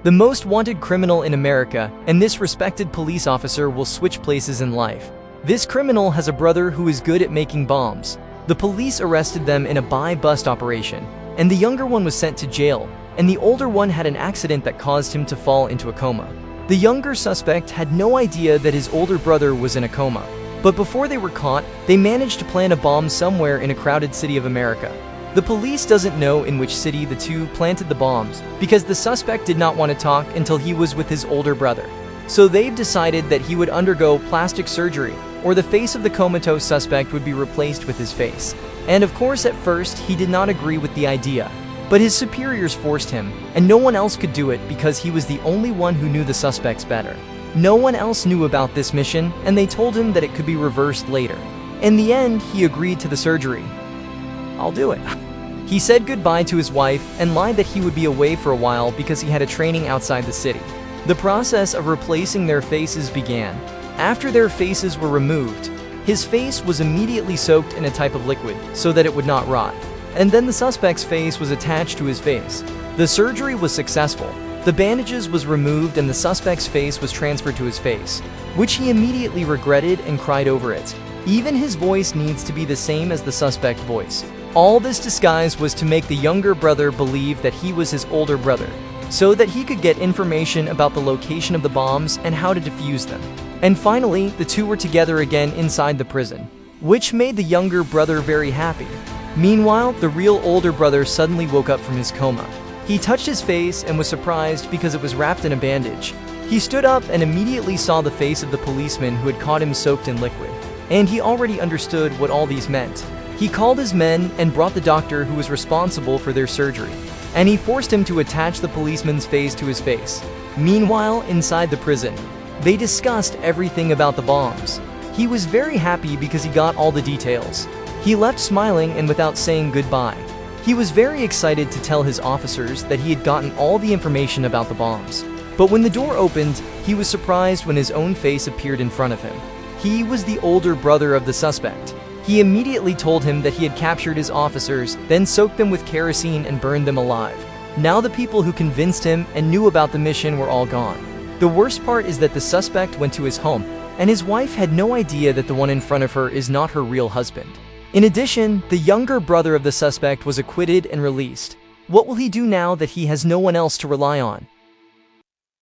the most wanted criminal in America, and this respected police officer will switch places in life. This criminal has a brother who is good at making bombs. The police arrested them in a buy-bust operation, and the younger one was sent to jail, and the older one had an accident that caused him to fall into a coma. The younger suspect had no idea that his older brother was in a coma, but before they were caught, they managed to plant a bomb somewhere in a crowded city of America. The police doesn't know in which city the two planted the bombs because the suspect did not want to talk until he was with his older brother. So they've decided that he would undergo plastic surgery, or the face of the comatose suspect would be replaced with his face. And of course, at first, he did not agree with the idea, but his superiors forced him, and no one else could do it because he was the only one who knew the suspects better. No one else knew about this mission, and they told him that it could be reversed later. In the end, he agreed to the surgery. "I'll do it." He said goodbye to his wife and lied that he would be away for a while because he had a training outside the city. The process of replacing their faces began. After their faces were removed, his face was immediately soaked in a type of liquid so that it would not rot. And then the suspect's face was attached to his face. The surgery was successful. The bandages was removed and the suspect's face was transferred to his face, which he immediately regretted and cried over it. Even his voice needs to be the same as the suspect voice. All this disguise was to make the younger brother believe that he was his older brother, so that he could get information about the location of the bombs and how to defuse them. And finally, the two were together again inside the prison, which made the younger brother very happy. Meanwhile, the real older brother suddenly woke up from his coma. He touched his face and was surprised because it was wrapped in a bandage. He stood up and immediately saw the face of the policeman who had caught him soaked in liquid. And he already understood what all these meant. He called his men and brought the doctor who was responsible for their surgery, and he forced him to attach the policeman's face to his face. Meanwhile, inside the prison, they discussed everything about the bombs. He was very happy because he got all the details. He left smiling and without saying goodbye. He was very excited to tell his officers that he had gotten all the information about the bombs. But when the door opened, he was surprised when his own face appeared in front of him. He was the older brother of the suspect. He immediately told him that he had captured his officers, then soaked them with kerosene and burned them alive. Now the people who convinced him and knew about the mission were all gone. The worst part is that the suspect went to his home, and his wife had no idea that the one in front of her is not her real husband. In addition, the younger brother of the suspect was acquitted and released. What will he do now that he has no one else to rely on?